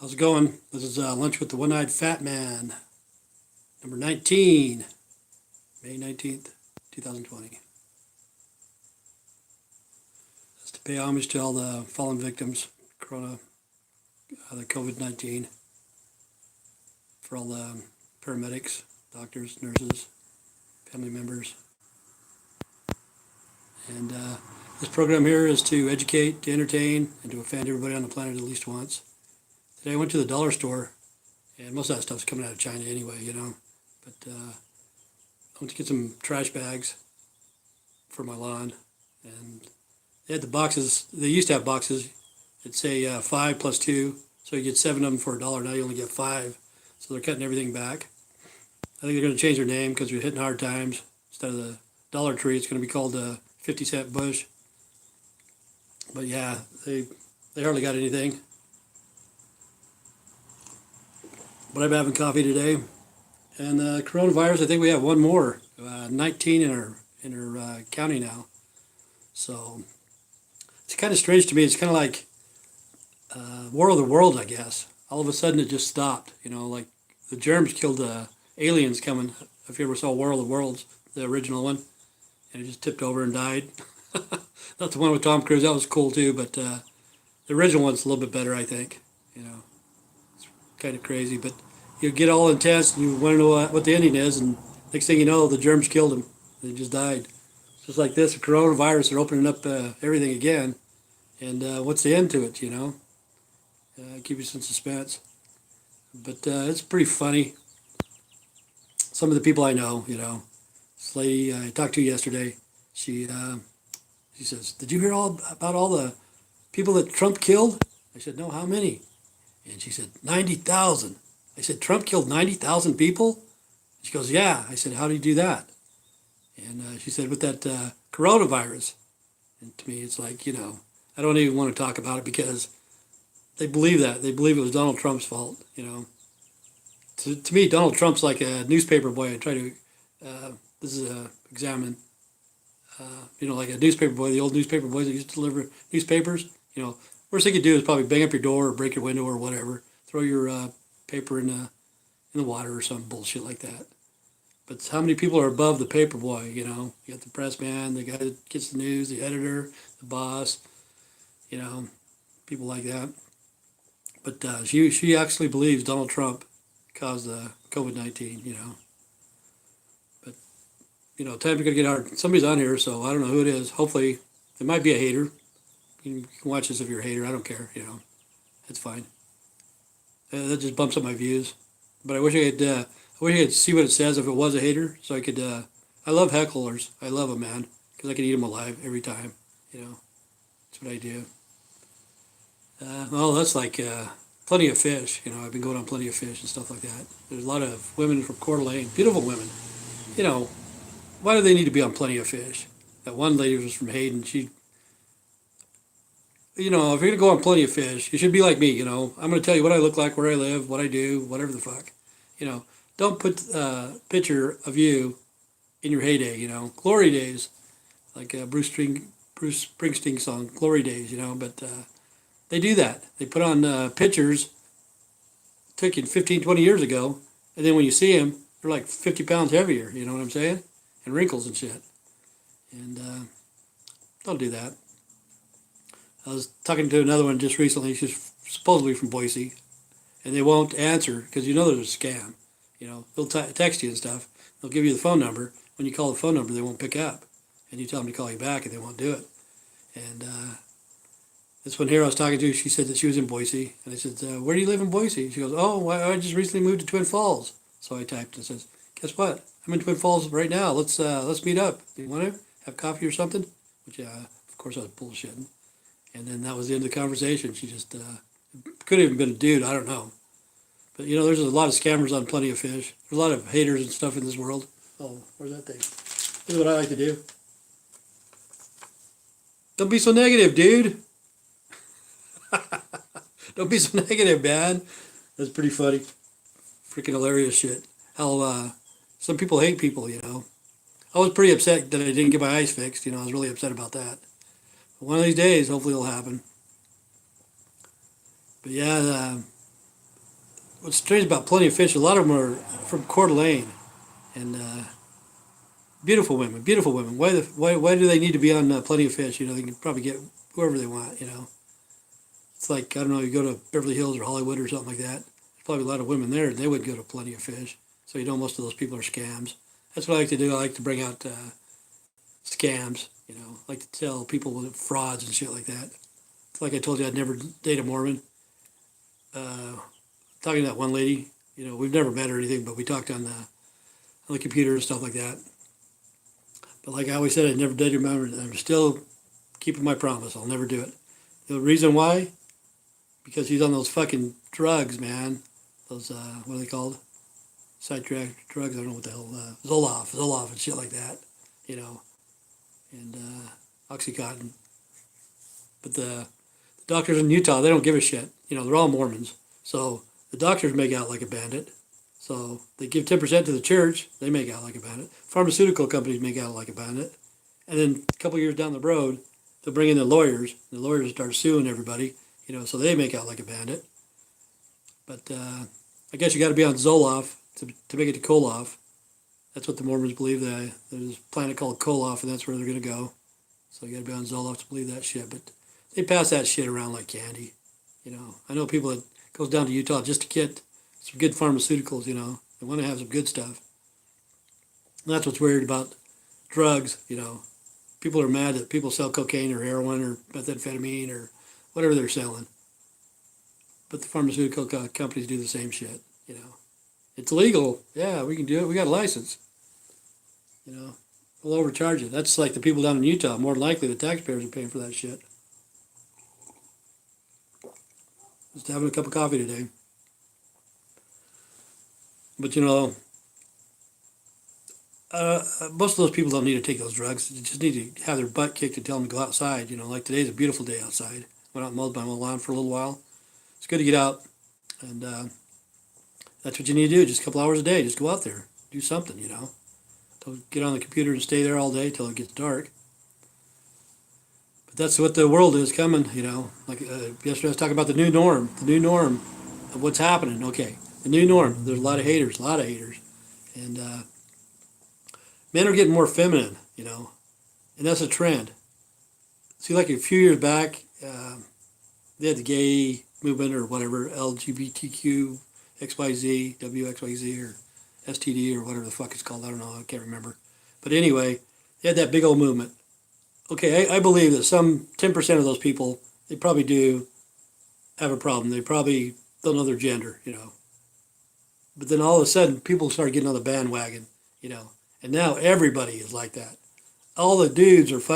How's it going? This is Lunch with the One-Eyed Fat Man, number 19, May 19th, 2020. That's to pay homage to all the fallen victims, the COVID-19, for all the paramedics, doctors, nurses, family members. And this program here is to educate, to entertain, and to offend everybody on the planet at least once. Today I went to the dollar store, and most of that stuff's coming out of China anyway. But I went to get some trash bags for my lawn, and they had the boxes. They used to have boxes. It'd say 5 plus 2, so you get 7 of them for $1. Now you only get 5, so they're cutting everything back. I think they're going to change their name because we're hitting hard times. Instead of the Dollar Tree, it's going to be called the 50-cent bush. But yeah, they hardly got anything. But I'm having coffee today, and coronavirus. I think we have one more, 19 in our county now. So it's kind of strange to me. It's kind of like War of the Worlds, I guess. All of a sudden, it just stopped. Like the germs killed the aliens coming. If you ever saw War of the Worlds, the original one, and it just tipped over and died. Not the one with Tom Cruise. That was cool too, but the original one's a little bit better, I think. Kind of crazy, but you get all intense and you want to know what the ending is, and next thing you know, the germs killed him. They just died. Just like this, the coronavirus, they're opening up everything again, and what's the end to it? Keep you some suspense. But it's pretty funny. Some of the people I know, this lady I talked to yesterday, she says, "Did you hear about all the people that Trump killed?" I said, "No, how many?" And she said, 90,000. I said, "Trump killed 90,000 people?" She goes, "Yeah." I said, "How did he do that?" And she said, "With that coronavirus." And to me, it's like, I don't even want to talk about it because they believe that. They believe it was Donald Trump's fault, To me, Donald Trump's like a newspaper boy. I try to, examine, like a newspaper boy, the old newspaper boys that used to deliver newspapers, Worst thing you do is probably bang up your door or break your window or whatever. Throw your paper in the water or some bullshit like that. But how many people are above the paper boy? You got the press man, the guy that gets the news, the editor, the boss. People like that. But she actually believes Donald Trump caused the COVID-19. But times are gonna get hard. Somebody's on here, so I don't know who it is. Hopefully, it might be a hater. You can watch this if you're a hater. I don't care. It's fine. That just bumps up my views. But I wish I could see what it says if it was a hater, so I could. I love hecklers. I love them, man, because I can eat them alive every time. That's what I do. Well, that's like Plenty of Fish. I've been going on Plenty of Fish and stuff like that. There's a lot of women from Coeur d'Alene, beautiful women. Why do they need to be on Plenty of Fish? That one lady was from Hayden. If you're going to go on Plenty of Fish, you should be like me, I'm going to tell you what I look like, where I live, what I do, whatever the fuck. Don't put a picture of you in your heyday, glory days, like Bruce Springsteen song, Glory Days, but they do that. They put on pictures taken 15, 20 years ago, and then when you see them, they're like 50 pounds heavier, you know what I'm saying? And wrinkles and shit. And don't do that. I was talking to another one just recently. She's supposedly from Boise, and they won't answer because there's a scam. They'll text you and stuff. They'll give you the phone number. When you call the phone number, they won't pick up, and you tell them to call you back, and they won't do it. And this one here I was talking to, she said that she was in Boise, and I said, "Where do you live in Boise?" She goes, "Oh, I just recently moved to Twin Falls." So I typed and says, "Guess what? I'm in Twin Falls right now. Let's meet up. Do you want to have coffee or something?" Which of course I was bullshitting. And then that was the end of the conversation. She just could have even been a dude. I don't know. But, there's a lot of scammers on Plenty of Fish. There's a lot of haters and stuff in this world. Oh, where's that thing? This is what I like to do. Don't be so negative, dude. Don't be so negative, man. That's pretty funny. Freaking hilarious shit. How some people hate people, I was pretty upset that I didn't get my eyes fixed. I was really upset about that. One of these days, hopefully it'll happen. But yeah, what's strange about Plenty of Fish, a lot of them are from Coeur d'Alene, and beautiful women, beautiful women. Why do they need to be on Plenty of Fish? You know, they can probably get whoever they want. You know, it's like, I don't know, you go to Beverly Hills or Hollywood or something like that. There's probably a lot of women there, and they would go to Plenty of Fish. So you know, most of those people are scams. That's what I like to do. I like to bring out scams. You know, I like to tell people with frauds and shit like that. It's like I told you, I'd never date a Mormon. Uh, Talking to that one lady, you know, we've never met or anything, but we talked on the computer and stuff like that. But like I always said, I'd never dated a Mormon. I'm still keeping my promise. I'll never do it. The reason why? Because he's on those fucking drugs, man. Those, what are they called? Sidetrack drugs. I don't know what the hell. Zoloft, and shit like that. You know, and Oxycontin. But the doctors in Utah, they don't give a shit. You know, they're all Mormons. So the doctors make out like a bandit. So they give 10% to the church, they make out like a bandit. Pharmaceutical companies make out like a bandit. And then a couple years down the road, they'll bring in the lawyers. And the lawyers start suing everybody, you know, so they make out like a bandit. But I guess you got to be on Zoloft to make it to Koloff. That's what the Mormons believe. There's a planet called Koloff, and that's where they're going to go. So you got to be on Zoloft to believe that shit. But they pass that shit around like candy. You know, I know people that goes down to Utah just to get some good pharmaceuticals, you know. They want to have some good stuff. And that's what's weird about drugs, you know. People are mad that people sell cocaine or heroin or methamphetamine or whatever they're selling. But the pharmaceutical companies do the same shit, you know. It's legal. Yeah, we can do it. We got a license. You know, we'll overcharge it. That's like the people down in Utah. More than likely, the taxpayers are paying for that shit. Just having a cup of coffee today. But you know, most of those people don't need to take those drugs. They just need to have their butt kicked and tell them to go outside. You know, like today's a beautiful day outside. Went out and mowed my lawn for a little while. It's good to get out, and that's what you need to do. Just a couple hours a day. Just go out there, do something. You know, don't get on the computer and stay there all day till it gets dark. But that's what the world is coming. You know, like yesterday I was talking about the new norm. The new norm of what's happening. Okay, the new norm. There's a lot of haters. And men are getting more feminine, you know, and that's a trend. See, like a few years back, they had the gay movement or whatever, LGBTQ, XYZ, WXYZ, or STD, or whatever the fuck it's called. I don't know. I can't remember. But anyway, they had that big old movement. Okay, I believe that some 10% of those people, they probably do have a problem. They probably don't know their gender, you know. But then all of a sudden, people started getting on the bandwagon, you know. And now everybody is like that. All the dudes are fucking